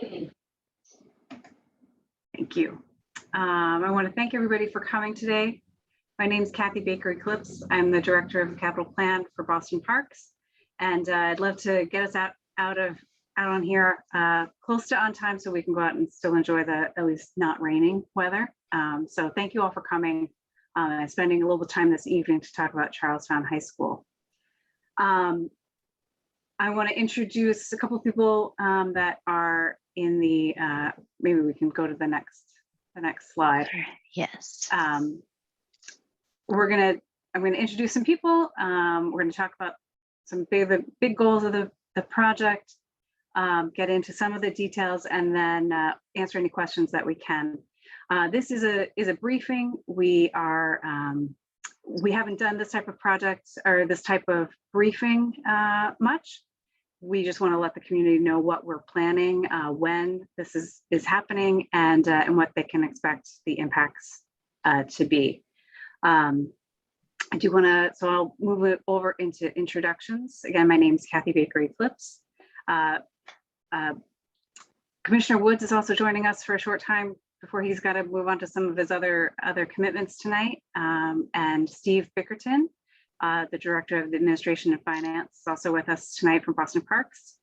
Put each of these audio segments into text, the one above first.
Thank you. I want to thank everybody for coming today. My name is Kathy Baker Eclipse. I'm the Director of the Capital Plan for Boston Parks, and I'd love to get us out on here close to on time so we can go out and still enjoy the at least not raining weather. So thank you all for coming and spending a little bit of time this evening to talk about Charlestown High School. I want to introduce a couple of people that are in the, maybe we can go to the next slide. Yes. I'm going to introduce some people. We're going to talk about some big goals of the project, get into some of the details, and then answer any questions that we can. This is a briefing. We haven't done this type of project or this type of briefing much. We just want to let the community know what we're planning, when this is happening, and what they can expect the impacts to be. I do want to, so I'll move it over into introductions. Again, my name is Kathy Baker Eclipse. Commissioner Woods is also joining us for a short time before he's got to move on to some of his other commitments tonight. And Steve Bickerton, the Director of the Administration and Finance, is also with us tonight from Boston Parks.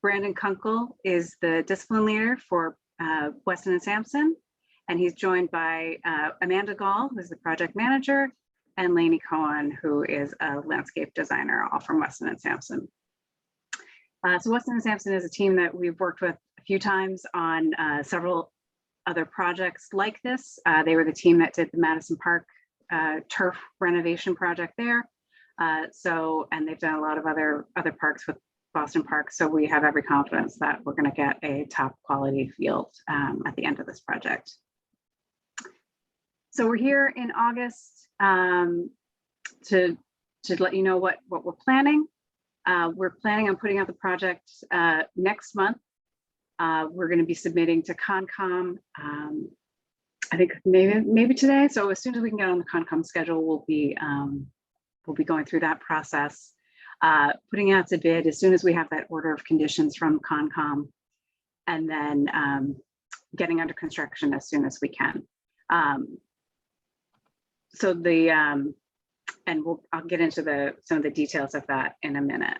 Brandon Kunkel is the Discipline Leader for Weston and Sampson, and he's joined by Amanda Gall, who's the Project Manager, and Lainey Cohen, who is a landscape designer, all from Weston and Sampson. So Weston and Sampson is a team that we've worked with a few times on several other projects like this. They were the team that did the Madison Park turf renovation project there. And they've done a lot of other parks with Boston Parks. So we have every confidence that we're going to get a top quality field at the end of this project. So we're here in August to let you know what we're planning. We're planning on putting out the project next month. We're going to be submitting to Concom. I think maybe today. So as soon as we can get on the Concom schedule, we'll be going through that process, putting out to bid as soon as we have that order of conditions from Concom, and then getting under construction as soon as we can. I'll get into some of the details of that in a minute.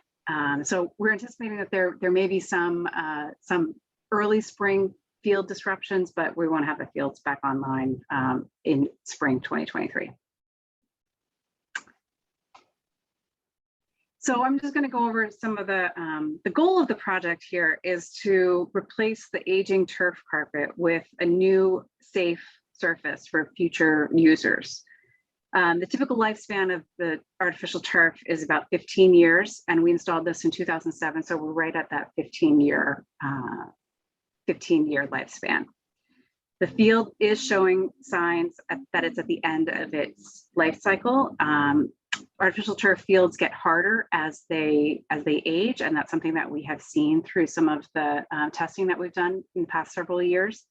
So we're anticipating that there may be some early spring field disruptions, but we want to have the fields back online in spring 2023. So I'm just going to go over some of the goal of the project here is to replace the aging turf carpet with a new safe surface for future users. The typical lifespan of the artificial turf is about 15 years, and we installed this in 2007, so we're right at that 15-year lifespan. The field is showing signs that it's at the end of its life cycle. Artificial turf fields get harder as they age, and that's something that we have seen through some of the testing that we've done in the past several years.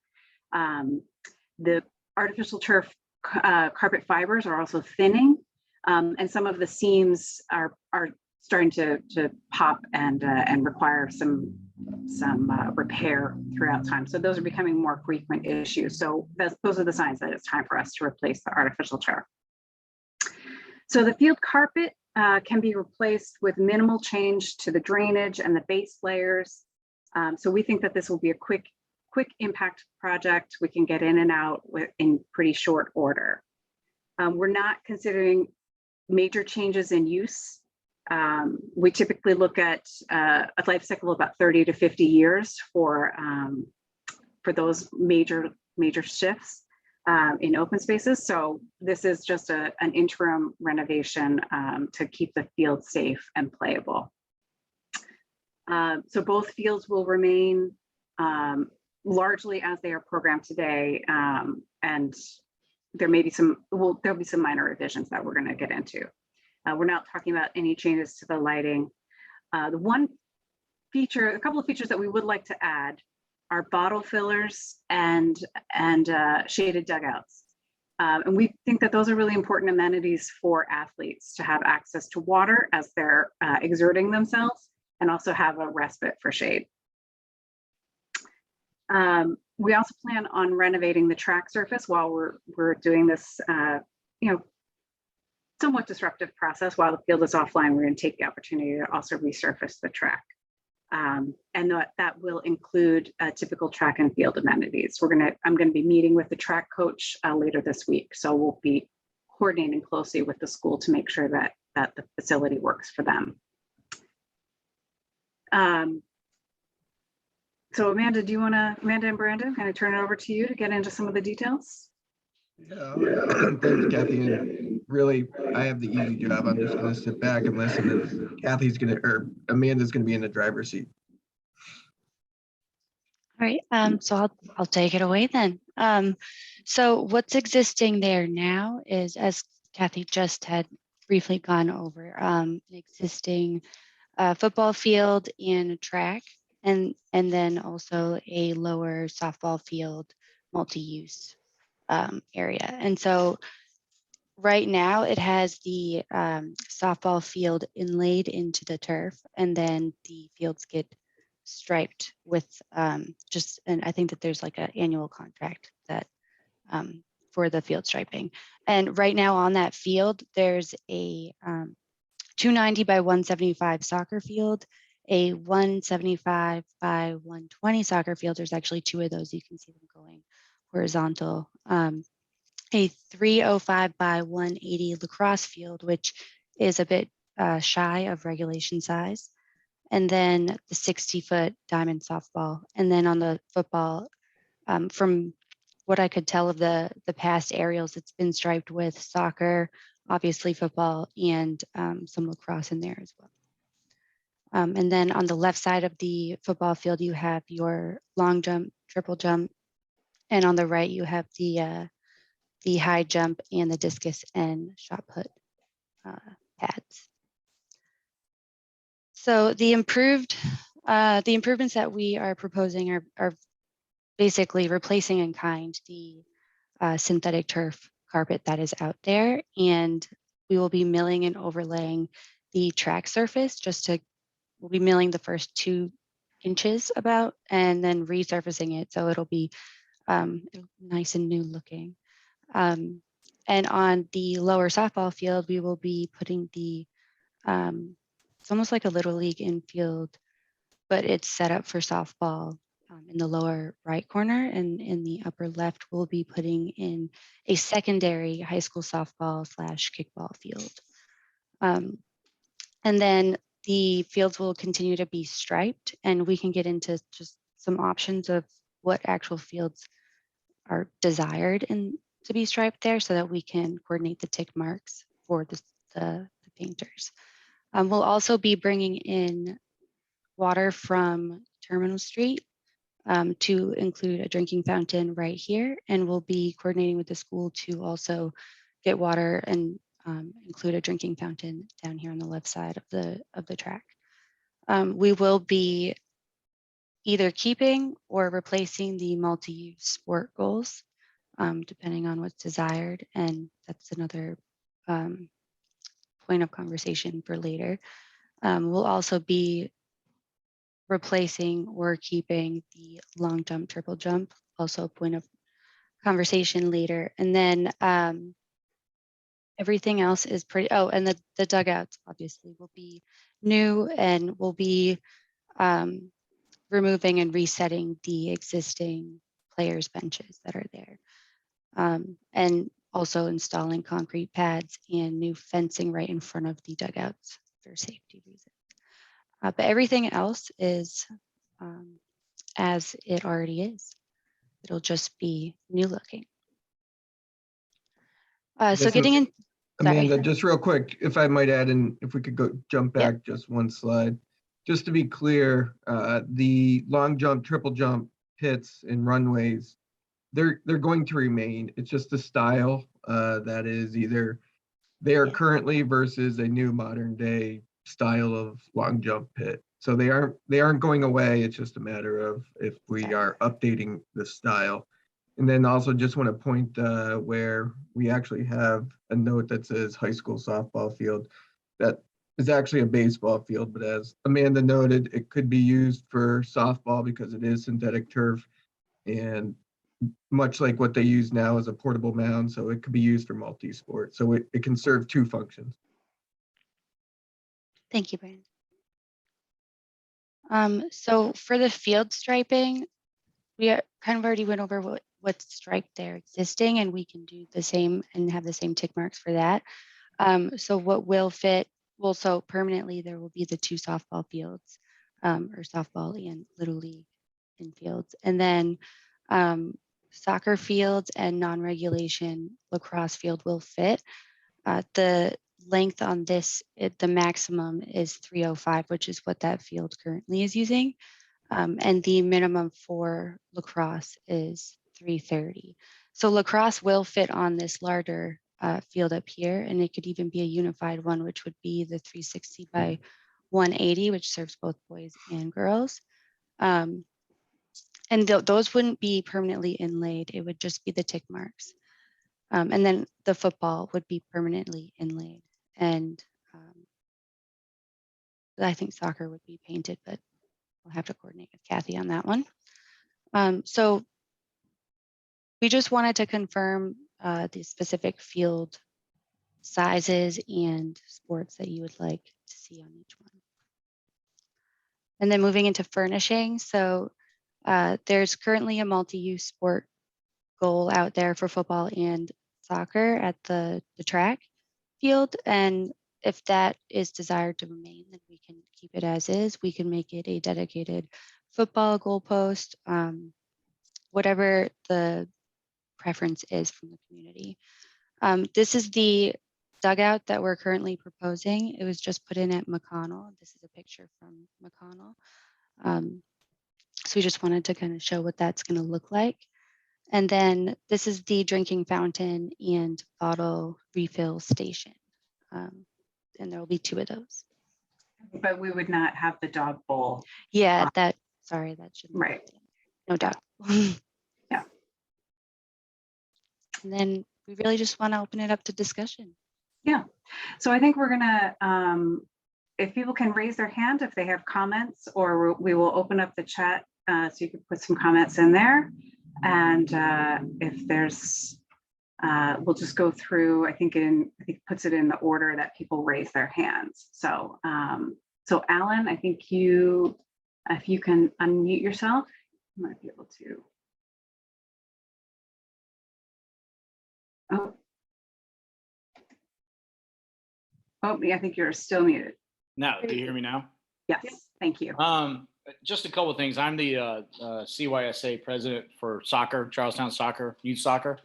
The artificial turf carpet fibers are also thinning, and some of the seams are starting to pop and require some repair throughout time. So those are becoming more frequent issues. So those are the signs that it's time for us to replace the artificial turf. So the field carpet can be replaced with minimal change to the drainage and the base layers. So we think that this will be a quick impact project. We can get in and out in pretty short order. We're not considering major changes in use. We typically look at a life cycle of about 30 to 50 years for those major shifts in open spaces. So this is just an interim renovation to keep the field safe and playable. So both fields will remain largely as they are programmed today, and there'll be some minor revisions that we're going to get into. We're not talking about any changes to the lighting. A couple of features that we would like to add are bottle fillers and shaded dugouts. And we think that those are really important amenities for athletes to have access to water as they're exerting themselves, and also have a respite for shade. We also plan on renovating the track surface while we're doing this, you know, somewhat disruptive process. While the field is offline, we're going to take the opportunity to also resurface the track. And that will include typical track and field amenities. I'm going to be meeting with the track coach later this week. So we'll be coordinating closely with the school to make sure that the facility works for them. So Amanda and Brandon, can I turn it over to you to get into some of the details? Yeah, thanks, Kathy. And really, I have the easy job. I'm just going to sit back and listen, and Amanda's going to be in the driver's seat. All right, so I'll take it away then. So what's existing there now is, as Kathy just had briefly gone over, an existing football field and a track, and then also a lower softball field multi-use area. And so right now it has the softball field inlaid into the turf, and then the fields get striped with and I think that there's like an annual contract that for the field striping. And right now on that field, there's a 290 by 175 soccer field, a 175 by 120 soccer field. There's actually two of those. You can see them going horizontal. A 305 by 180 lacrosse field, which is a bit shy of regulation size. And then the 60-foot diamond softball. And then on the football, from what I could tell of the past aerials, it's been striped with soccer, obviously football, and some lacrosse in there as well. And then on the left side of the football field, you have your long jump, triple jump, and on the right, you have the high jump and the discus and shot put pads. So the improvements that we are proposing are basically replacing in kind the synthetic turf carpet that is out there, and we will be milling and overlaying the track surface. We'll be milling the first 2 inches about, and then resurfacing it so it'll be nice and new looking. And on the lower softball field, we will be putting the it's almost like a little league infield, but it's set up for softball in the lower right corner, and in the upper left, we'll be putting in a secondary high school softball / kickball field. And then the fields will continue to be striped, and we can get into just some options of what actual fields are desired and to be striped there so that we can coordinate the tick marks for the painters. We'll also be bringing in water from Terminal Street to include a drinking fountain right here, and we'll be coordinating with the school to also get water and include a drinking fountain down here on the left side of the track. We will be either keeping or replacing the multi-use sport goals, depending on what's desired, and that's another point of conversation for later. We'll also be replacing or keeping the long jump, triple jump, also a point of conversation later. And then everything else is pretty, and the dugouts obviously will be new, and we'll be removing and resetting the existing players' benches that are there. And also installing concrete pads and new fencing right in front of the dugouts for safety reasons. But everything else is as it already is. It'll just be new looking. So getting in. Amanda, just real quick, if I might add, and if we could jump back just one slide. Just to be clear, the long jump, triple jump pits and runways, they're going to remain. It's just the style that is either they are currently versus a new modern day style of long jump pit. So they aren't going away. It's just a matter of if we are updating the style. And then also just want to point where we actually have a note that says high school softball field. That is actually a baseball field, but as Amanda noted, it could be used for softball because it is synthetic turf. and much like what they use now as a portable mound, so it could be used for multi-sport. So it can serve two functions. Thank you, Brian. So for the field striping, we kind of already went over what's striped there existing, and we can do the same and have the same tick marks for that. So what will fit, well, so permanently there will be the 2 softball fields, or softball and Little League infields. And then soccer fields and non-regulation lacrosse field will fit. The length on this, the maximum is 305, which is what that field currently is using. And the minimum for lacrosse is 330. So lacrosse will fit on this larger field up here, and it could even be a unified one, which would be the 360 by 180, which serves both boys and girls. And those wouldn't be permanently inlaid. It would just be the tick marks. And then the football would be permanently inlaid. And I think soccer would be painted, but we'll have to coordinate with Kathy on that one. So we just wanted to confirm the specific field sizes and sports that you would like to see on each one. And then moving into furnishing. So there's currently a multi-use sport goal out there for football and soccer at the track field. And if that is desired to remain, then we can keep it as is. We can make it a dedicated football goalpost, whatever the preference is from the community. This is the dugout that we're currently proposing. It was just put in at McConnell. This is a picture from McConnell. So we just wanted to kind of show what that's going to look like. And then this is the drinking fountain and bottle refill station. And there will be 2 of those. But we would not have the dog bowl. Yeah, sorry, that shouldn't be Right. no doubt. Yeah. And then we really just want to open it up to discussion. Yeah. So I think we're gonna, if people can raise their hand if they have comments, or we will open up the chat so you can put some comments in there. And if there's, we'll just go through, I think it puts it in the order that people raise their hands. So, so Alan, I think if you can unmute yourself, you might be able to. Oh, yeah, I think you're still muted. Now, do you hear me now? Yes, thank you. Just a couple of things. I'm the CYSA president for soccer, Charlestown soccer, youth soccer.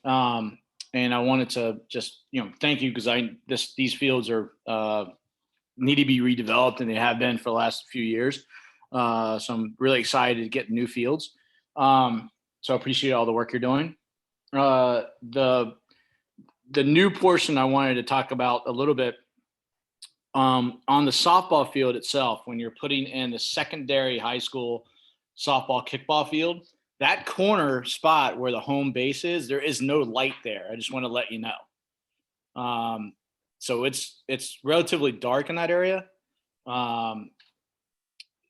And I wanted to just, thank you, because these fields are need to be redeveloped, and they have been for the last few years. So I'm really excited to get new fields. So I appreciate all the work you're doing. The new portion I wanted to talk about a little bit, on the softball field itself, when you're putting in the secondary high school softball kickball field, that corner spot where the home base is, there is no light there. I just want to let you know. So it's relatively dark in that area.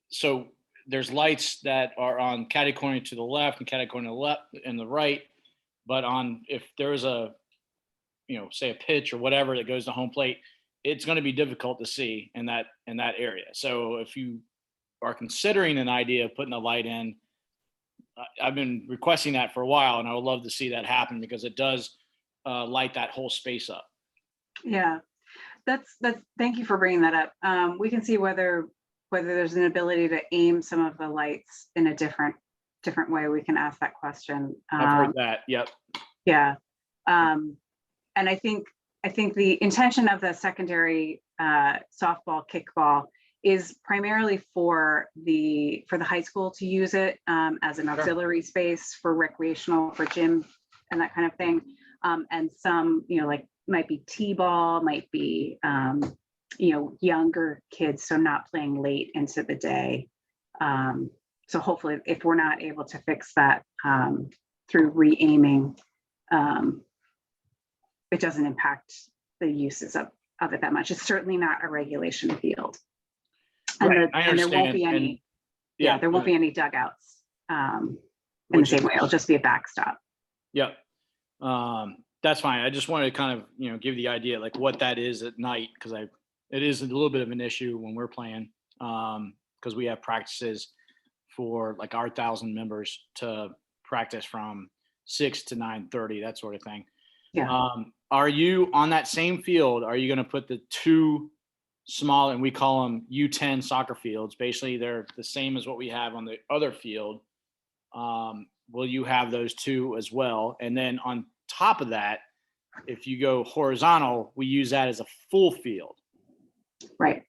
So there's lights that are on catty-corner to the left and catty-corner to the left and the right. But if there is a, say a pitch or whatever that goes to home plate, it's going to be difficult to see in that area. So if you are considering an idea of putting a light in, I've been requesting that for a while, and I would love to see that happen, because it does light that whole space up. Yeah, that's thank you for bringing that up. We can see whether there's an ability to aim some of the lights in a different way. We can ask that question. I've heard that. Yep. Yeah. And I think the intention of the secondary softball kickball is primarily for the high school to use it as an auxiliary space for recreational, for gym and that kind of thing. And some, like might be t-ball, might be, younger kids, so not playing late into the day. So hopefully, if we're not able to fix that through re-aiming, it doesn't impact the uses of it that much. It's certainly not a regulation field. And, right, and there won't be any, there won't be any dugouts in the Which is- same way. It'll just be a backstop. Yep. That's fine. I just wanted to kind of, give the idea like what that is at night, because it is a little bit of an issue when we're playing, because we have practices for like our 1,000 members to practice from 6 to 9:30, that sort of thing. Yeah. Are you on that same field? Are you going to put the two small, and we call them U10 soccer fields? Basically, they're the same as what we have on the other field. Will you have those two as well? And then on top of that, if you go horizontal, we use that as a full field. Right.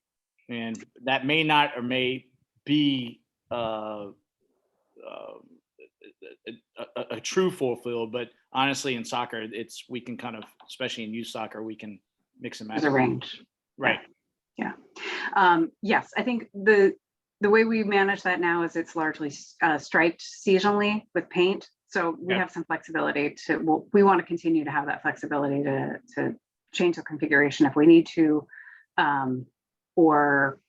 And that may not or may be a true full field, but honestly, in soccer, we can kind of, especially in youth soccer, we can mix and match. There's a range. Right. Yeah. Yes, I think the way we manage that now is it's largely striped seasonally with paint. So we have some flexibility we want to continue to have that flexibility to change the configuration if we need to, or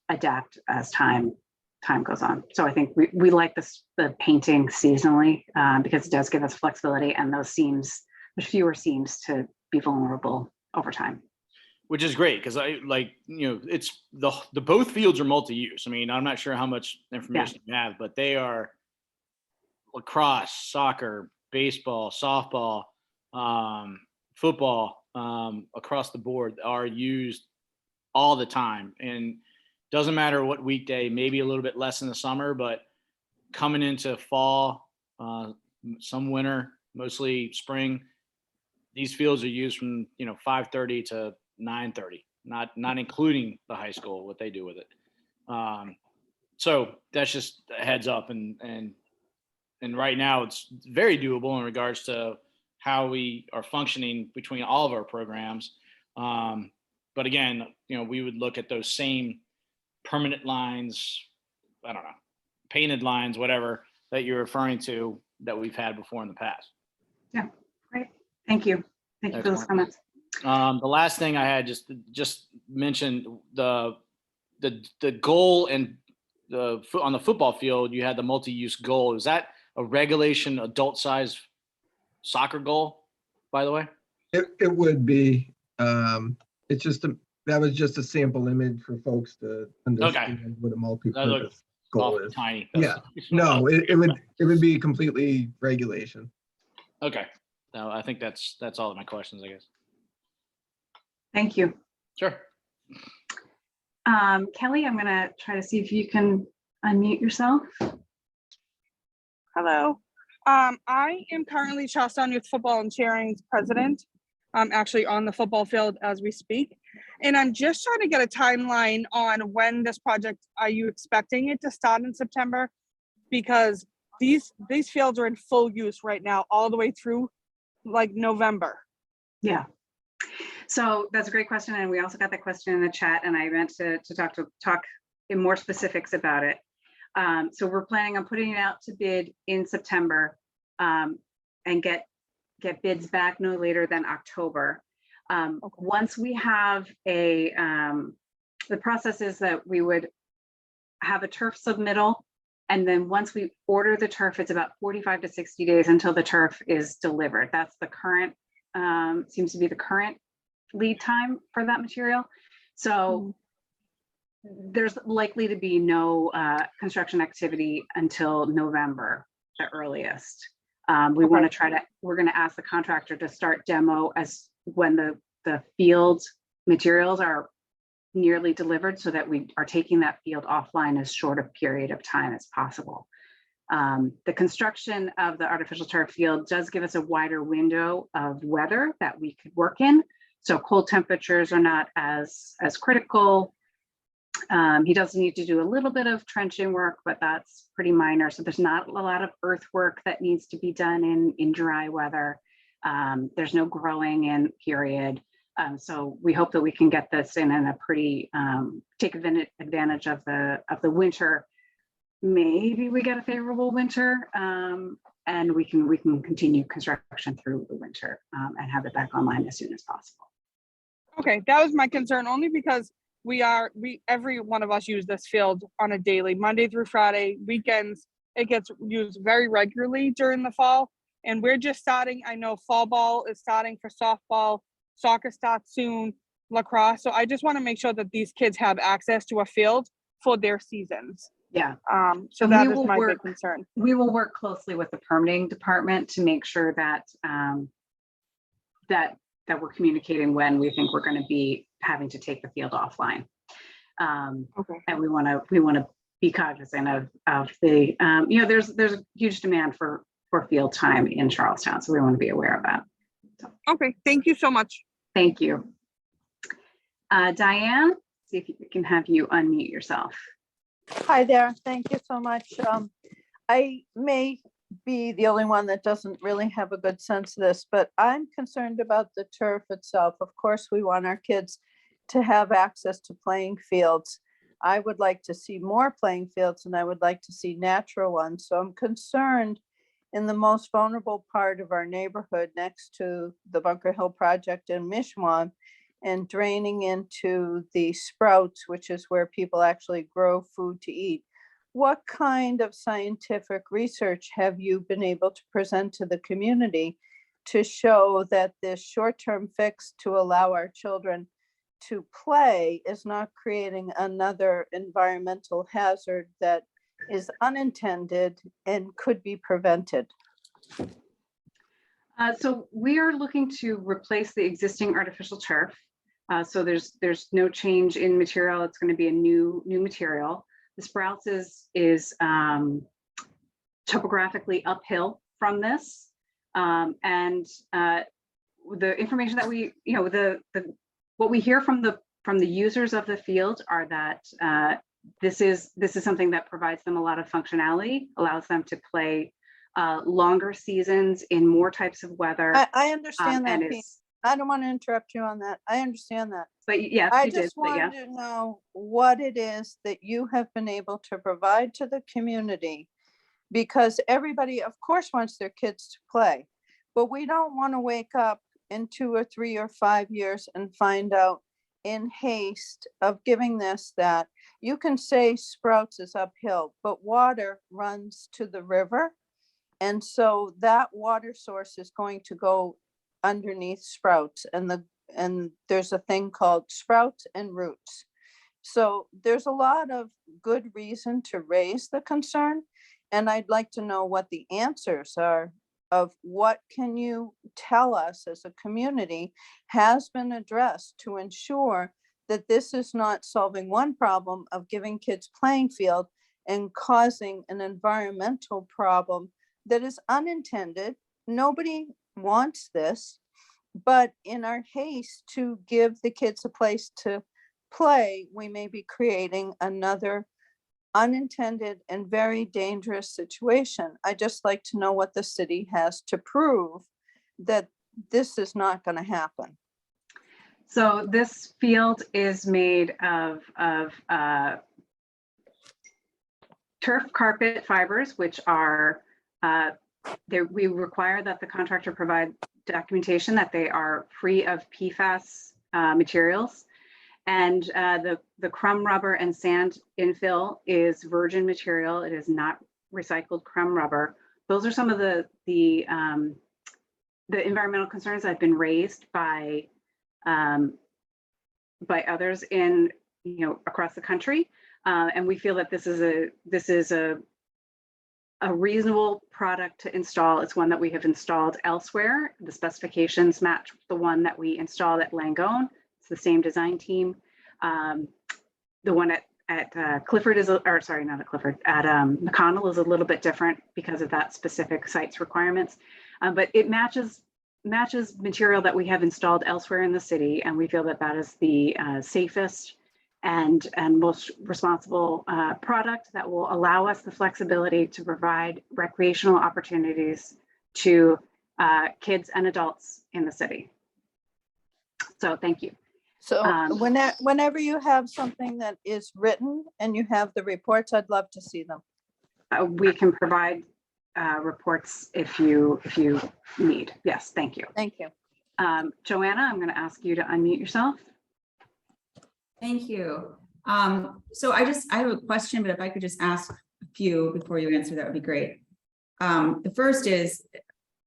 adapt as time goes on. So I think we like the painting seasonally because it does give us flexibility and there's fewer seams to be vulnerable over time. Which is great because it's the both fields are multi-use. I mean, I'm not sure how much information you have, but they are lacrosse, soccer, baseball, softball, football, across the board are used all the time. And doesn't matter what weekday, maybe a little bit less in the summer, but coming into fall, some winter, mostly spring, these fields are used from 5:30 to 9:30, not including the high school, what they do with it. So that's just a heads up, and right now it's very doable in regards to how we are functioning between all of our programs. But again, we would look at those same permanent lines, I don't know, painted lines, whatever that you're referring to that we've had before in the past. Yeah, great. Thank you. Thank you for those comments. The last thing I had just mentioned the goal and on the football field, you had the multi-use goal. Is that a regulation adult size soccer goal, by the way? It would be. It's just that was just a sample image for folks to understand what a multi-purpose goal is. Tiny. No, it would be completely regulation. Okay. No, I think that's all of my questions, I guess. Thank you. Sure. Kelly, I'm going to try to see if you can unmute yourself. Hello. I am currently Charlestown Youth Football and Cheering's president. I'm actually on the football field as we speak. And I'm just trying to get a timeline on when this project, are you expecting it to start in September? Because these fields are in full use right now, all the way through like November. Yeah. So that's a great question. And we also got that question in the chat, and I meant to talk in more specifics about it. So we're planning on putting it out to bid in September, and get bids back no later than October. Once we have the process is that we would have a turf submittal, and then once we order the turf, it's about 45 to 60 days until the turf is delivered. That's the current, seems to be the current lead time for that material. So there's likely to be no construction activity until November, the earliest. We're going to ask the contractor to start demo as when the field materials are nearly delivered, so that we are taking that field offline as short a period of time as possible. The construction of the artificial turf field does give us a wider window of weather that we could work in. So cold temperatures are not as critical. He does need to do a little bit of trenching work, but that's pretty minor. So there's not a lot of earthwork that needs to be done in dry weather. There's no growing in period. So we hope that we can get this in a pretty, take advantage of the winter. Maybe we get a favorable winter, and we can continue construction through the winter, and have it back online as soon as possible. Okay, that was my concern, only because every one of us use this field on a daily, Monday through Friday, weekends. It gets used very regularly during the fall. And we're just starting, I know fall ball is starting for softball, soccer starts soon, lacrosse. So I just want to make sure that these kids have access to a field for their seasons. Yeah. So And that we is will my work- big concern. We will work closely with the permitting department to make sure that that we're communicating when we think we're going to be having to take the field offline. Okay. And we want to be cognizant of the there's a huge demand for field time in Charlestown, so we want to be aware of that. So, Okay. Thank you so much. thank you. Diane, see if we can have you unmute yourself. Hi there. Thank you so much. I may be the only one that doesn't really have a good sense of this, but I'm concerned about the turf itself. Of course, we want our kids to have access to playing fields. I would like to see more playing fields and I would like to see natural ones. So I'm concerned in the most vulnerable part of our neighborhood next to the Bunker Hill Project in Mishwan and draining into the sprouts, which is where people actually grow food to eat. What kind of scientific research have you been able to present to the community to show that this short-term fix to allow our children to play is not creating another environmental hazard that is unintended and could be prevented? So we are looking to replace the existing artificial turf. So there's no change in material. It's going to be a new material. The sprouts is topographically uphill from this, and the information that we, what we hear from the users of the field are that this is something that provides them a lot of functionality, allows them to play longer seasons in more types of weather. I understand that, and Pete. I don't want to interrupt you on that. I understand that. But yes, I you did, just but yeah. wanted to know what it is that you have been able to provide to the community, because everybody, of course, wants their kids to play, but we don't want to wake up in 2 or 3 or 5 years and find out in haste of giving this that you can say sprouts is uphill, but water runs to the river. And so that water source is going to go underneath sprouts, and there's a thing called sprouts and roots. So there's a lot of good reason to raise the concern. And I'd like to know what the answers are of what can you tell us as a community has been addressed to ensure that this is not solving one problem of giving kids playing field and causing an environmental problem that is unintended. Nobody wants this, but in our haste to give the kids a place to play, we may be creating another unintended and very dangerous situation. I just like to know what the city has to prove that this is not going to happen. So this field is made of turf carpet fibers, which are we require that the contractor provide documentation that they are free of PFAS materials. And the crumb rubber and sand infill is virgin material. It is not recycled crumb rubber. Those are some of the environmental concerns that have been raised by others in across the country, and we feel that this is a reasonable product to install. It's one that we have installed elsewhere. The specifications match the one that we installed at Langone. It's the same design team. The one at Clifford is, or sorry, not at Clifford, at McConnell is a little bit different because of that specific site's requirements, but it matches material that we have installed elsewhere in the city, and we feel that that is the safest and most responsible product that will allow us the flexibility to provide recreational opportunities to kids and adults in the city. So thank you. So whenever you have something that is written and you have the reports, I'd love to see them. We can provide reports if you need. Yes, thank you. Thank you. Joanna, I'm going to ask you to unmute yourself. Thank you. So I have a question, but if I could just ask a few before you answer. That would be great. The first is,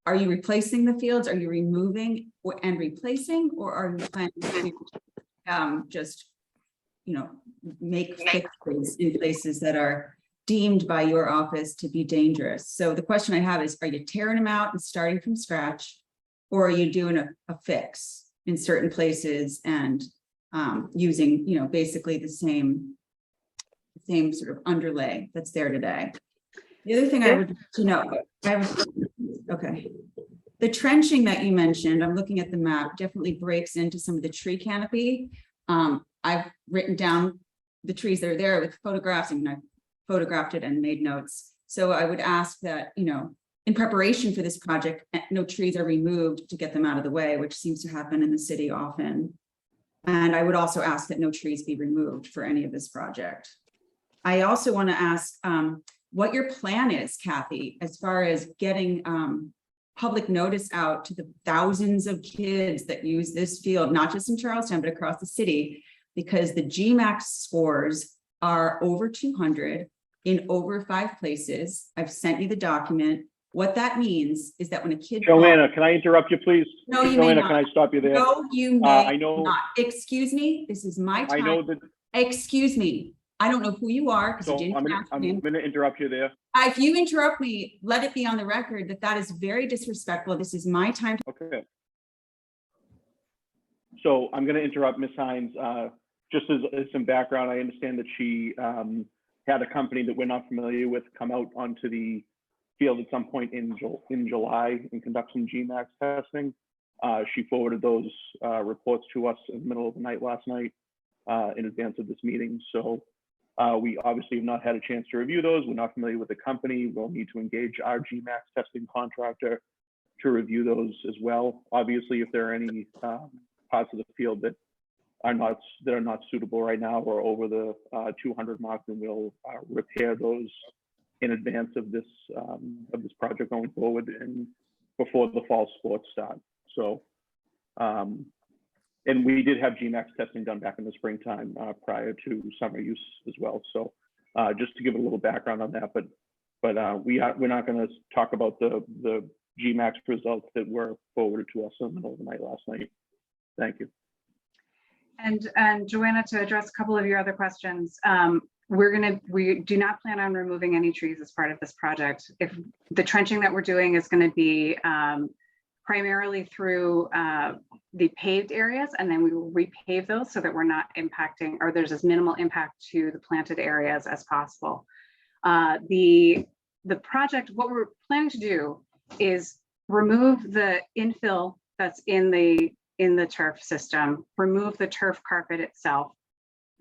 are you replacing the fields? Are you removing and replacing, or are you planning to just, you know, make fixes in places that are deemed by your office to be dangerous? So the question I have is, are you tearing them out and starting from scratch, or are you doing a fix in certain places and using, you know, basically the same sort of underlay that's there today? The other thing I would, you know, okay. The trenching that you mentioned, I'm looking at the map, definitely breaks into some of the tree canopy. I've written down the trees that are there with photographs, and I photographed it and made notes. So I would ask that, you know, in preparation for this project, no trees are removed to get them out of the way, which seems to happen in the city often. And I would also ask that no trees be removed for any of this project. I also want to ask what your plan is, Kathy, as far as getting public notice out to the thousands of kids that use this field, not just in Charlestown, but across the city, because the GMAX scores are over 200 in over 5 places. I've sent you the document. What that means is that when a kid— Joanna, can I interrupt you, please? No, you Joanna, may not. can I stop you there? No, you may I know. not. Excuse me, this is my time. I know that. Excuse me. I don't know who you are because So you didn't ask me. I'm going to interrupt you there. If you interrupt me, let it be on the record that that is very disrespectful. This is my time. Okay. So I'm going to interrupt Ms. Hines. Just as some background, I understand that she had a company that we're not familiar with come out onto the field at some point in July and conduct some GMAX testing. She forwarded those reports to us in the middle of the night last night in advance of this meeting. So we obviously have not had a chance to review those. We're not familiar with the company. We'll need to engage our GMAX testing contractor to review those as well. Obviously, if there are any parts of the field that are not suitable right now or over the 200 mark, then we'll repair those in advance of this project going forward and before the fall sports start. So, and we did have GMAX testing done back in the springtime prior to summer use as well. So just to give a little background on that, but we're not going to talk about the GMAX results that were forwarded to us in the middle of the night last night. Thank you. And Joanna, to address a couple of your other questions, we do not plan on removing any trees as part of this project. If the trenching that we're doing is going to be primarily through the paved areas, and then we will repave those so that we're not impacting, or there's as minimal impact to the planted areas as possible. The project, what we're planning to do is remove the infill that's in the turf system, remove the turf carpet itself,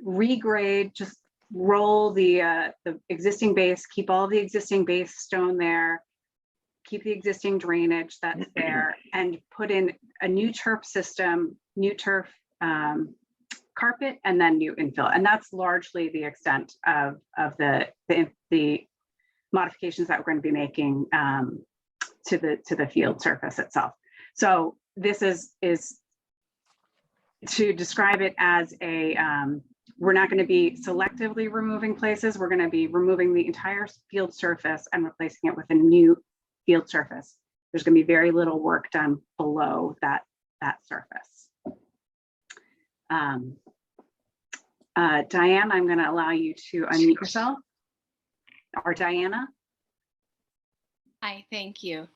regrade, just roll the existing base, keep all the existing base stone there, keep the existing drainage that's there, and put in a new turf system, new turf carpet, and then new infill. And that's largely the extent of the modifications that we're going to be making to the field surface itself. So this is to describe it as a, we're not going to be selectively removing places. We're going to be removing the entire field surface and replacing it with a new field surface. There's going to be very little work done below that surface. Diane, I'm going to allow you to unmute yourself. Or Diana. Hi, thank you.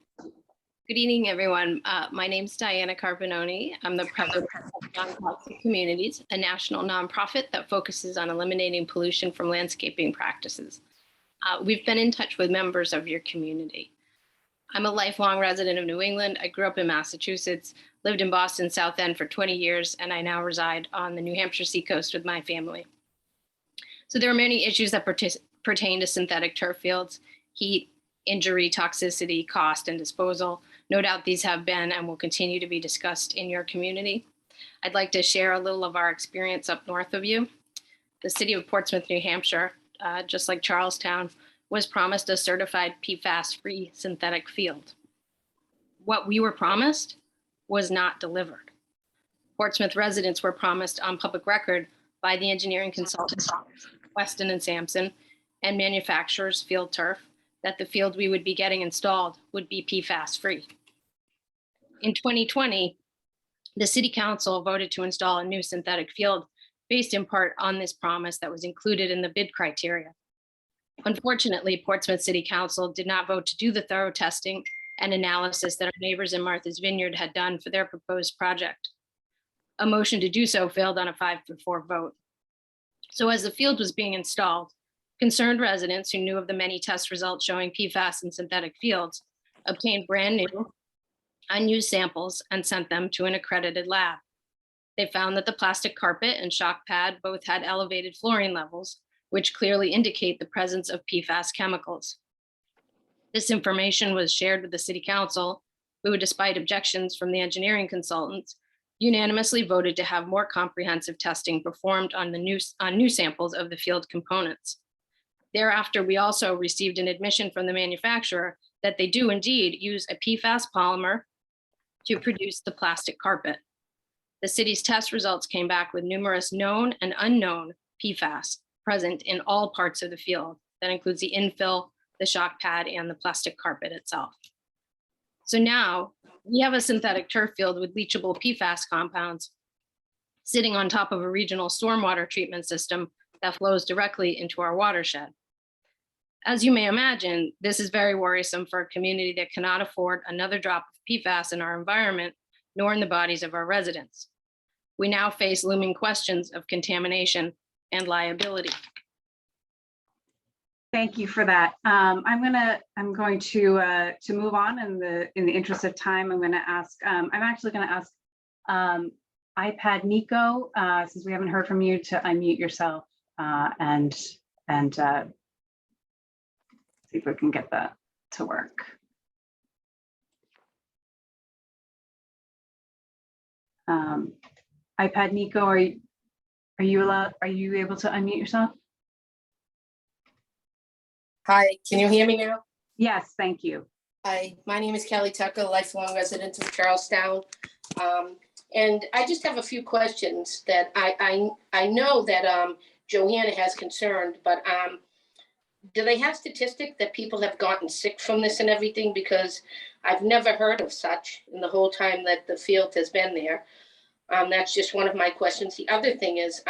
Good evening, everyone. My name is Diana Carpinoni. I'm the president of Non-Toxic Communities, a national nonprofit that focuses on eliminating pollution from landscaping practices. We've been in touch with members of your community. I'm a lifelong resident of New England. I grew up in Massachusetts, lived in Boston South End for 20 years, and I now reside on the New Hampshire seacoast with my family. So there are many issues that pertain to synthetic turf fields: heat, injury, toxicity, cost, and disposal. No doubt these have been and will continue to be discussed in your community. I'd like to share a little of our experience up north of you. The city of Portsmouth, New Hampshire, just like Charlestown, was promised a certified PFAS-free synthetic field. What we were promised was not delivered. Portsmouth residents were promised on public record by the engineering consultants, Weston and Sampson, and manufacturer's field turf that the field we would be getting installed would be PFAS free. In 2020, the City Council voted to install a new synthetic field based in part on this promise that was included in the bid criteria. Unfortunately, Portsmouth City Council did not vote to do the thorough testing and analysis that our neighbors in Martha's Vineyard had done for their proposed project. A motion to do so failed on a 5-4 vote. So as the field was being installed, concerned residents who knew of the many test results showing PFAS in synthetic fields obtained brand new, unused samples and sent them to an accredited lab. They found that the plastic carpet and shock pad both had elevated fluorine levels, which clearly indicate the presence of PFAS chemicals. This information was shared with the City Council, who, despite objections from the engineering consultants, unanimously voted to have more comprehensive testing performed on new samples of the field components. Thereafter, we also received an admission from the manufacturer that they do indeed use a PFAS polymer to produce the plastic carpet. The city's test results came back with numerous known and unknown PFAS present in all parts of the field. That includes the infill, the shock pad, and the plastic carpet itself. So now we have a synthetic turf field with leachable PFAS compounds sitting on top of a regional stormwater treatment system that flows directly into our watershed. As you may imagine, this is very worrisome for a community that cannot afford another drop of PFAS in our environment, nor in the bodies of our residents. We now face looming questions of contamination and liability. Thank you for that. I'm going to move on in the interest of time. I'm actually going to ask iPad Nico, since we haven't heard from you, to unmute yourself and see if we can get that to work. iPad Nico, are you able to unmute yourself? Hi, can you hear me now? Yes, thank you. Hi, my name is Kelly Tucker, lifelong resident of Charlestown. And I just have a few questions that I know that Joanna has concerned, but do they have statistics that people have gotten sick from this and everything? Because I've never heard of such in the whole time that the field has been there. That's just one of my questions. The other thing is,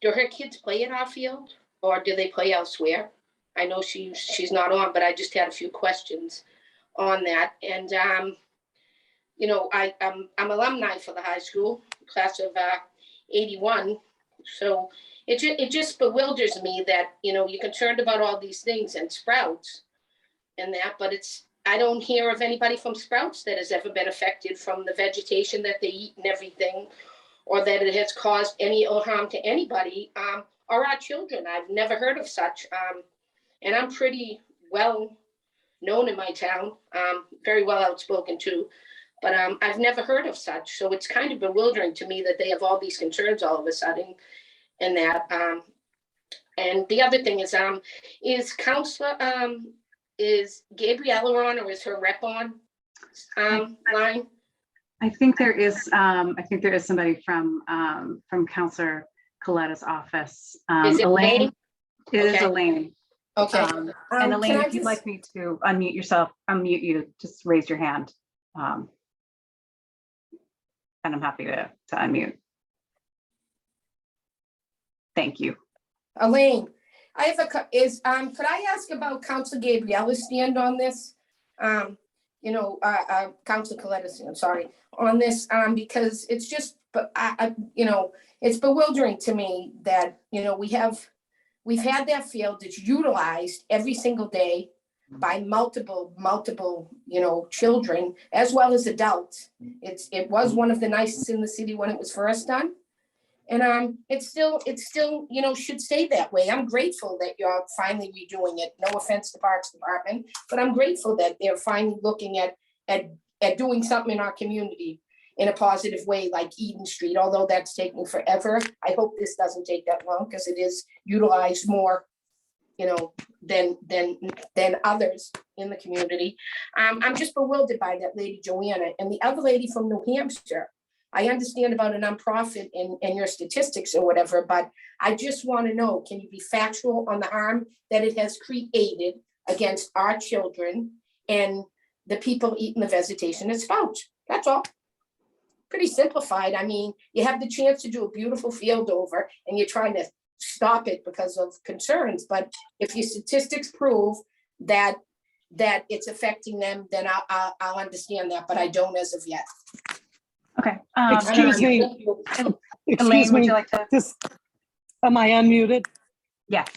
do her kids play at our field or do they play elsewhere? I know she's not on, but I just had a few questions on that. And, you know, I'm alumni for the high school, class of 81. So it just bewilders me that, you know, you're concerned about all these things and Sprouts and that, but I don't hear of anybody from Sprouts that has ever been affected from the vegetation that they eat and everything, or that it has caused any ill harm to anybody or our children. I've never heard of such. And I'm pretty well known in my town, very well outspoken too, but I've never heard of such. So it's kind of bewildering to me that they have all these concerns all of a sudden and that. And the other thing is Counselor, is Gabriella on, or is her rep on line? I think there is somebody from Counselor Coletta's office. Is it Elaine? It is Okay. Elaine. Okay. And Elaine, can I if you'd just- like me to unmute yourself, unmute you, just raise your hand. And I'm happy to unmute. Thank you. Elaine, I have could I ask about Council Gabriella's stand on this? Council Coletta's stand, sorry, on this, because it's just, but it's bewildering to me that, you know, we've had that field that's utilized every single day by multiple, you know, children as well as adults. It was one of the nicest in the city when it was first done. And it's still, you know, should stay that way. I'm grateful that you're finally redoing it. No offense to Parks Department, but I'm grateful that they're finally looking at doing something in our community in a positive way, like Eden Street, although that's taking forever. I hope this doesn't take that long because it is utilized more, you know, than others in the community. I'm just bewildered by that lady Joanna and the other lady from New Hampshire. I understand about a nonprofit and your statistics or whatever, but I just want to know, can you be factual on the harm that it has created against our children and the people eating the vegetation and spouts? That's all. Pretty simplified. I mean, you have the chance to do a beautiful field over and you're trying to stop it because of concerns. But if your statistics prove that it's affecting them, then I'll understand that, but I don't as of yet. Okay. Excuse me. Elaine, Excuse would me. you like to? Am I unmuted? Yes.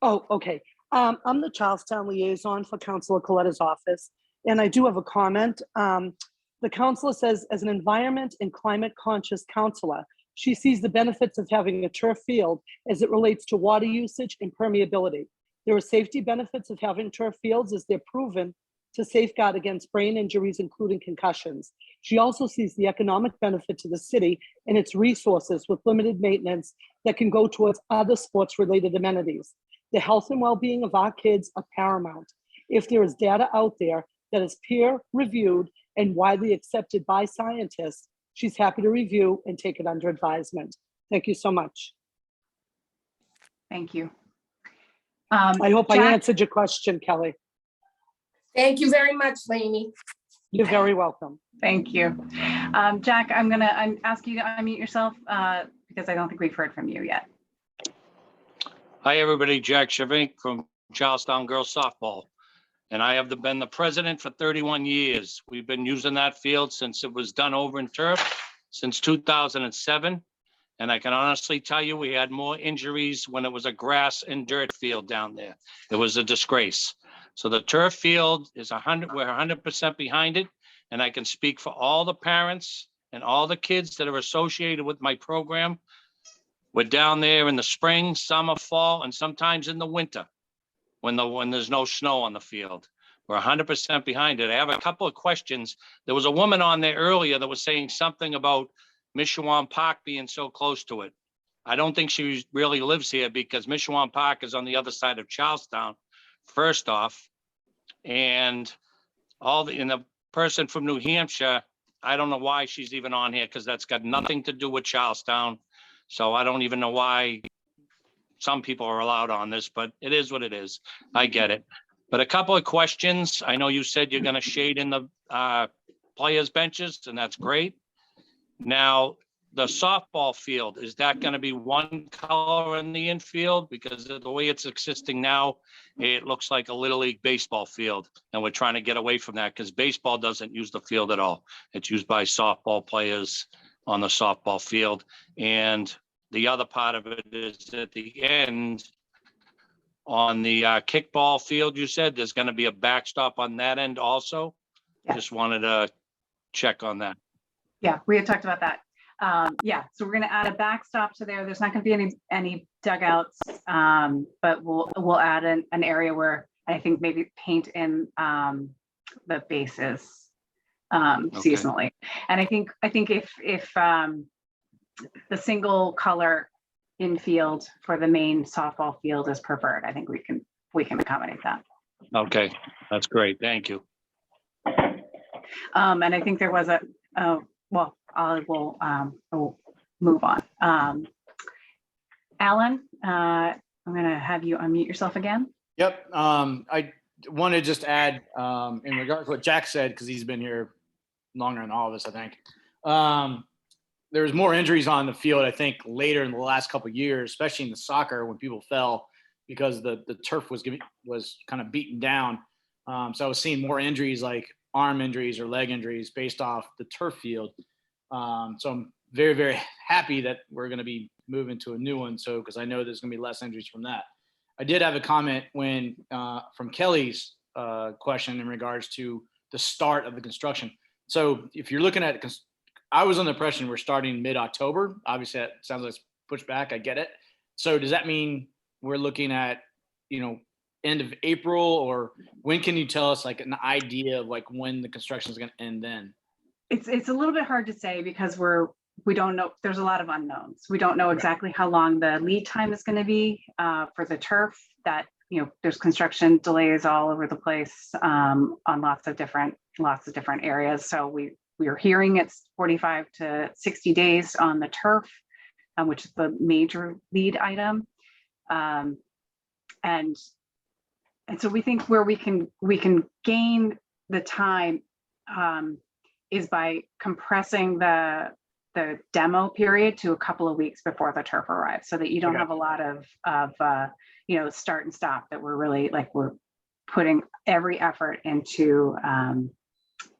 Oh, okay. I'm the Charlestown liaison for Councilor Coletta's office, and I do have a comment. The councilor says, as an environment and climate conscious councilor, she sees the benefits of having a turf field as it relates to water usage and permeability. There are safety benefits of having turf fields as they're proven to safeguard against brain injuries, including concussions. She also sees the economic benefit to the city and its resources with limited maintenance that can go towards other sports-related amenities. The health and well-being of our kids are paramount. If there is data out there that is peer-reviewed and widely accepted by scientists, she's happy to review and take it under advisement. Thank you so much. Thank you. I hope I Jack? answered your question, Kelly. Thank you very much, Lainey. You're very welcome. Thank you. Jack, I'm ask you to unmute yourself because I don't think we've heard from you yet. Hi, everybody. Jack Shavink from Charlestown Girls Softball. And I have been the president for 31 years. We've been using that field since it was done over in turf since 2007. And I can honestly tell you, we had more injuries when it was a grass and dirt field down there. It was a disgrace. So the turf field is we're 100% behind it. And I can speak for all the parents and all the kids that are associated with my program. We're down there in the spring, summer, fall, and sometimes in the winter when there's no snow on the field. We're 100% behind it. I have a couple of questions. There was a woman on there earlier that was saying something about Mishawon Park being so close to it. I don't think she really lives here because Mishawon Park is on the other side of Charlestown, first off. And the person from New Hampshire, I don't know why she's even on here because that's got nothing to do with Charlestown. So I don't even know why some people are allowed on this, but it is what it is. I get it. But a couple of questions. I know you said you're going to shade in the players' benches, and that's great. Now, the softball field, is that going to be one color in the infield? Because the way it's existing now, it looks like a Little League baseball field. And we're trying to get away from that because baseball doesn't use the field at all. It's used by softball players on the softball field. And the other part of it is at the end on the kickball field, you said there's going to be a backstop on that end also. Yeah. Just wanted to check on that. Yeah, we had talked about that. Yeah, so we're going to add a backstop to there. There's not going to be any dugouts, but we'll add an area where I think maybe paint in the bases seasonally. And I think if the single color infield for the main softball field is preferred, I think we can accommodate that. Okay, that's great. Thank you. And I think there was well, I will move on. Alan, I'm going to have you unmute yourself again. Yep. I want to just add in regard to what Jack said, because he's been here longer than all of us, I think. There's more injuries on the field, I think, later in the last couple of years, especially in the soccer when people fell because the turf was kind of beaten down. So I was seeing more injuries like arm injuries or leg injuries based off the turf field. So I'm very, very happy that we're going to be moving to a new one. So, because I know there's going to be less injuries from that. I did have a comment from Kelly's question in regards to the start of the construction. So if you're looking at, I was under the impression we're starting mid-October. Obviously that sounds like it's pushed back. I get it. So does that mean we're looking at, end of April, or when can you tell us like an idea of like when the construction is going to end then? It's a little bit hard to say because we don't know. There's a lot of unknowns. We don't know exactly how long the lead time is going to be for the turf. That there's construction delays all over the place on lots of different areas. So we are hearing it's 45 to 60 days on the turf, which is the major lead item. And so we think where we can gain the time is by compressing the demo period to a couple of weeks before the turf arrives, so that you don't have a lot of start and stop, that we're really we're putting every effort into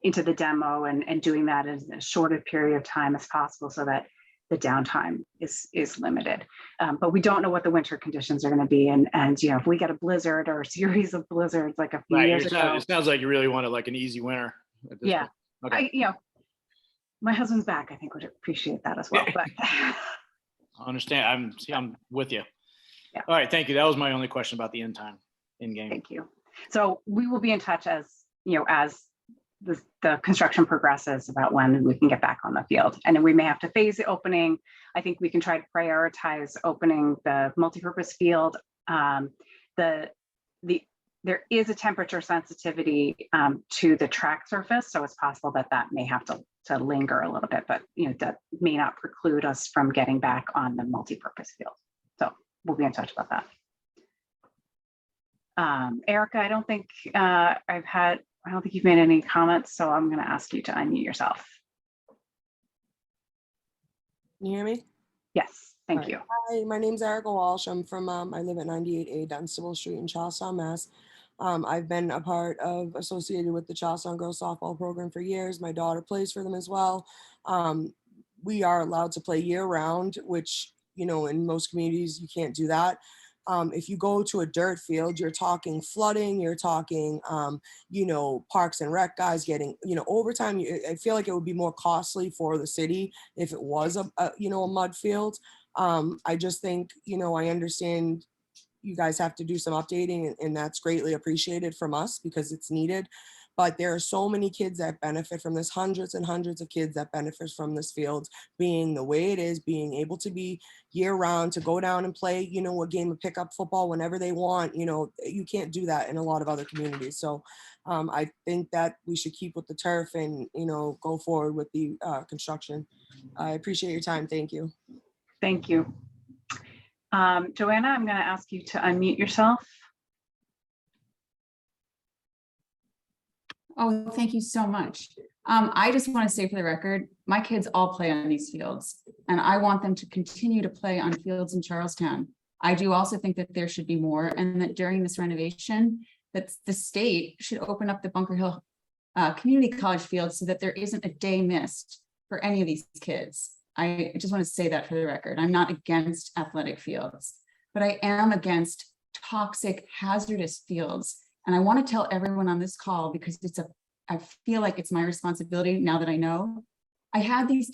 the demo and doing that in as short a period of time as possible, so that the downtime is limited. But we don't know what the winter conditions are going to be, and if we get a blizzard or a series of blizzards like a few years ago. It sounds like you really wanted like an easy winter. Yeah. Okay. My husband's back, I think, would appreciate that as well. But I understand. I'm with you. Yeah. All right. Thank you. That was my only question about the in game. Thank you. So we will be in touch as the construction progresses about when we can get back on the field. And then we may have to phase the opening. I think we can try to prioritize opening the multipurpose field. There is a temperature sensitivity to the track surface, so it's possible that may have to linger a little bit, but that may not preclude us from getting back on the multipurpose field. So we'll be in touch about that. Erica, I don't think you've made any comments, so I'm going to ask you to unmute yourself. Can you hear me? Yes, thank you. Hi, my name's Erica Walsh. I'm from, I live at 98A Dunstable Street in Charlestown, Mass. I've been associated with the Charlestown Girls Softball program for years. My daughter plays for them as well. We are allowed to play year round, which, in most communities, you can't do that. If you go to a dirt field, you're talking flooding, you're talking, parks and rec guys getting, overtime. I feel like it would be more costly for the city if it was a mud field. I just think, I understand you guys have to do some updating, and that's greatly appreciated from us because it's needed. But there are so many kids that benefit from this, hundreds and hundreds of kids that benefit from this field being the way it is, being able to be year round, to go down and play, a game of pickup football whenever they want. You can't do that in a lot of other communities. So I think that we should keep with the turf and, go forward with the construction. I appreciate your time. Thank you. Thank you. Joanna, I'm going to ask you to unmute yourself. Oh, thank you so much. I just want to say for the record, my kids all play on these fields, and I want them to continue to play on fields in Charlestown. I do also think that there should be more, and that during this renovation, that the state should open up the Bunker Hill Community College field so that there isn't a day missed for any of these kids. I just want to say that for the record. I'm not against athletic fields, but I am against toxic, hazardous fields. And I want to tell everyone on this call, because I feel like it's my responsibility now that I know. I had these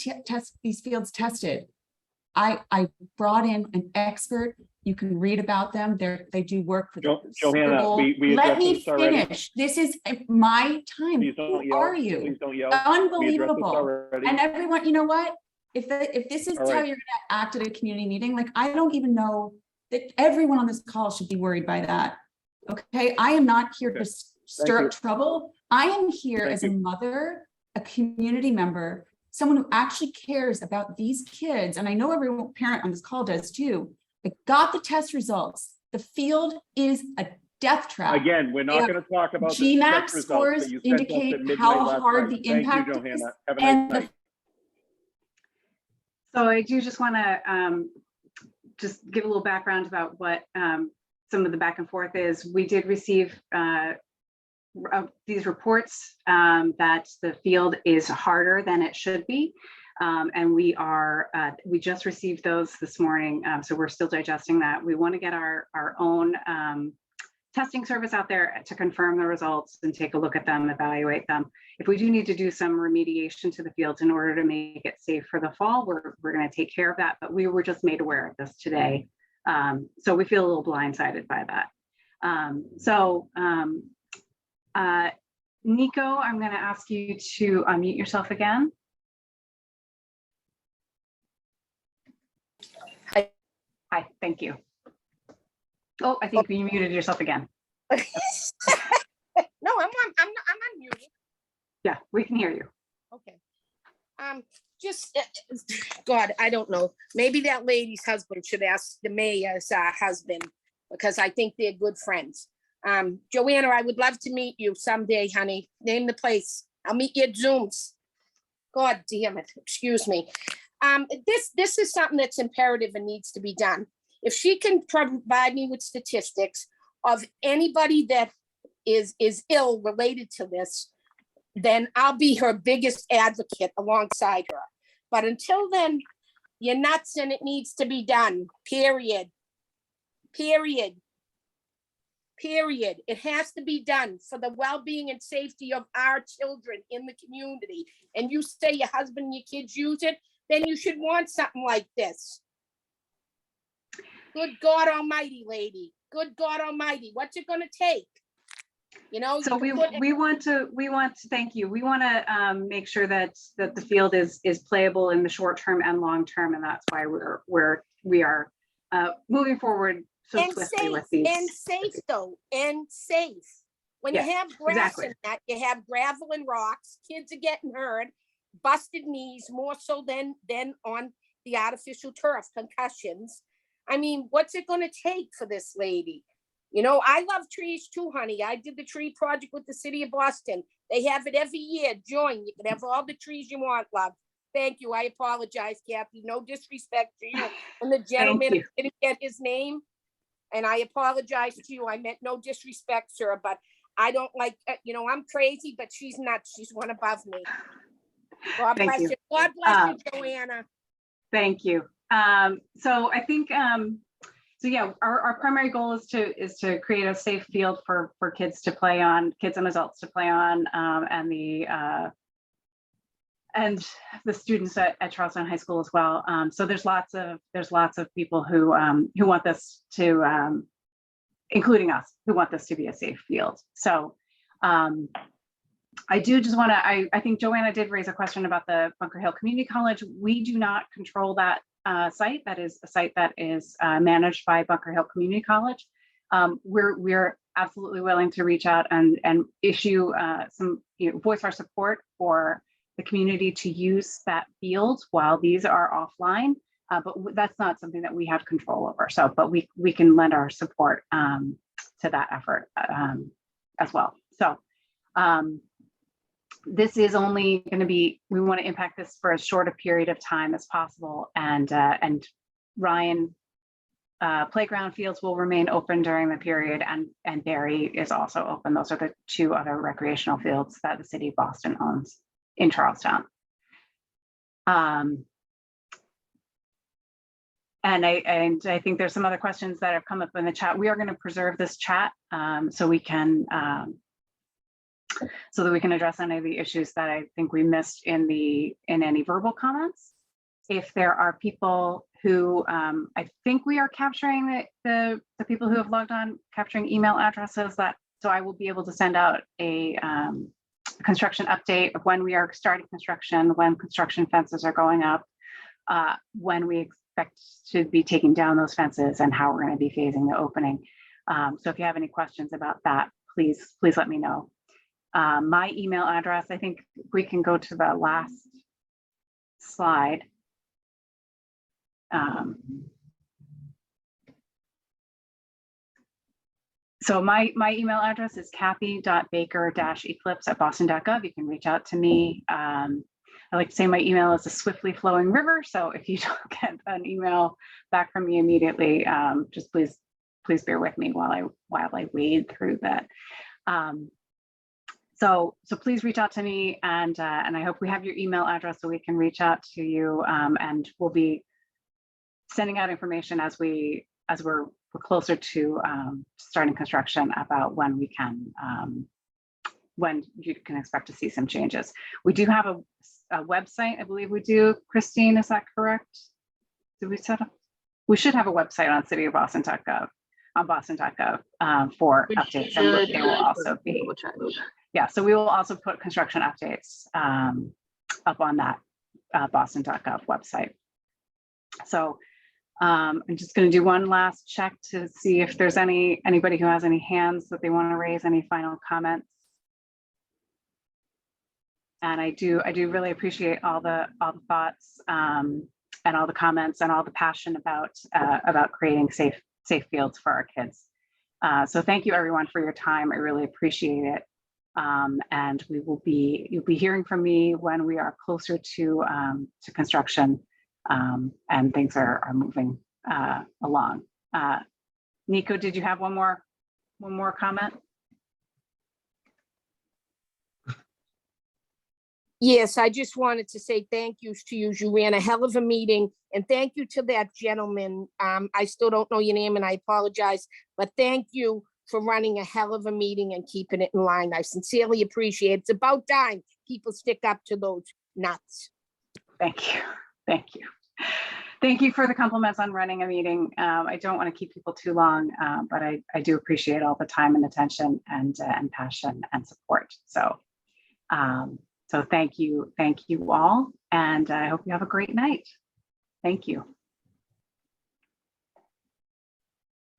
fields tested. I brought in an expert. You can read about them. They do work for the Johanna, we Let me finish. This is my time. Who are you? Please don't yell. Unbelievable. And everyone, you know what? If this is how you're going to act at a community meeting, I don't even know that everyone on this call should be worried by that. Okay, I am not here to stir up trouble. I am here as a mother, a community member, someone who actually cares about these kids. And I know every parent on this call does too. I got the test results. The field is a death trap. Again, we're not going to talk about the GMAX scores indicate how hard the impact is. Have a nice night. So I do just want to just give a little background about what some of the back and forth is. We did receive these reports that the field is harder than it should be. And we just received those this morning. So we're still digesting that. We want to get our own testing service out there to confirm the results and take a look at them, evaluate them. If we do need to do some remediation to the fields in order to make it safe for the fall, we're going to take care of that. But we were just made aware of this today. So we feel a little blindsided by that. Nico, I'm going to ask you to unmute yourself again. Hi, thank you. Oh, I think you muted yourself again. No, I'm unmuted. Yeah, we can hear you. Okay. just, God, I don't know. Maybe that lady's husband should ask the mayor's husband, because I think they're good friends. Joanna, I would love to meet you someday, honey. Name the place. I'll meet you at Zooms. God damn it, excuse me. This is something that's imperative and needs to be done. If she can provide me with statistics of anybody that is ill related to this, then I'll be her biggest advocate alongside her. But until then, you're nuts and it needs to be done, period. Period. Period. It has to be done for the well-being and safety of our children in the community. And you say your husband and your kids use it, then you should want something like this. Good God Almighty, lady. Good God Almighty. What's it gonna take? You know, So we want to thank you. We want to make sure that the field is playable in the short term and long term, and that's why we are moving forward so swiftly with these. And safe though, and safe. When you have grass in that, you have gravel and rocks. Kids are getting hurt, busted knees more so than on the artificial turf, concussions. I mean, what's it going to take for this lady? You know, I love trees too, honey. I did the tree project with the city of Boston. They have it every year. Join. You can have all the trees you want, love. Thank you. I apologize, Kathy. No disrespect to you. And the gentleman didn't get his name. And I apologize to you. I meant no disrespect, sir. But I don't like, you know, I'm crazy, but she's nuts. She's one above me. God bless you. God bless you, Joanna. Thank you. So I think, so yeah, our primary goal is to create a safe field for kids to play on, kids and adults to play on, and the students at Charlestown High School as well. So there's lots of people who want this to, including us, who want this to be a safe field. So I do just want to, I think Joanna did raise a question about the Bunker Hill Community College. We do not control that site. That is a site that is managed by Bunker Hill Community College. We're absolutely willing to reach out and issue some, voice our support for the community to use that field while these are offline. But that's not something that we have control over. So, but we can lend our support to that effort as well. So this is only going to be, we want to impact this for as short a period of time as possible. And Ryan playground fields will remain open during the period, and Barry is also open. Those are the two other recreational fields that the city of Boston owns in Charlestown. And I think there's some other questions that have come up in the chat. We are going to preserve this chat so that we can address any of the issues that I think we missed in any verbal comments. If there are people who, I think we are capturing the people who have logged on, capturing email addresses, so I will be able to send out a construction update of when we are starting construction, when construction fences are going up, when we expect to be taking down those fences, and how we're going to be phasing the opening. So if you have any questions about that, please let me know. My email address, I think we can go to the last slide. So my email address is kathy.baker-eclipse@boston.gov. You can reach out to me. I like to say my email is a swiftly flowing river. So if you don't get an email back from me immediately, just please bear with me while I wade through that. So please reach out to me, and I hope we have your email address so we can reach out to you, and we'll be sending out information as we're closer to starting construction about when we can, when you can expect to see some changes. We do have a website, I believe we do. Christine, is that correct? Did we set up? We should have a website on cityofboston.gov, on boston.gov for updates, and they will also be. Yeah, so we will also put construction updates up on that boston.gov website. So I'm just going to do one last check to see if there's anybody who has any hands that they want to raise, any final comments. And I do really appreciate all the thoughts and all the comments and all the passion about creating safe fields for our kids. So thank you everyone for your time. I really appreciate it. And you'll be hearing from me when we are closer to construction and things are moving along. Nico, did you have one more comment? Yes, I just wanted to say thank yous to you. You ran a hell of a meeting, and thank you to that gentleman. I still don't know your name and I apologize, but thank you for running a hell of a meeting and keeping it in line. I sincerely appreciate it. It's about time people stick up to those nuts. Thank you. Thank you. Thank you for the compliments on running a meeting. I don't want to keep people too long, but I do appreciate all the time and attention and passion and support. So thank you all, and I hope you have a great night. Thank you.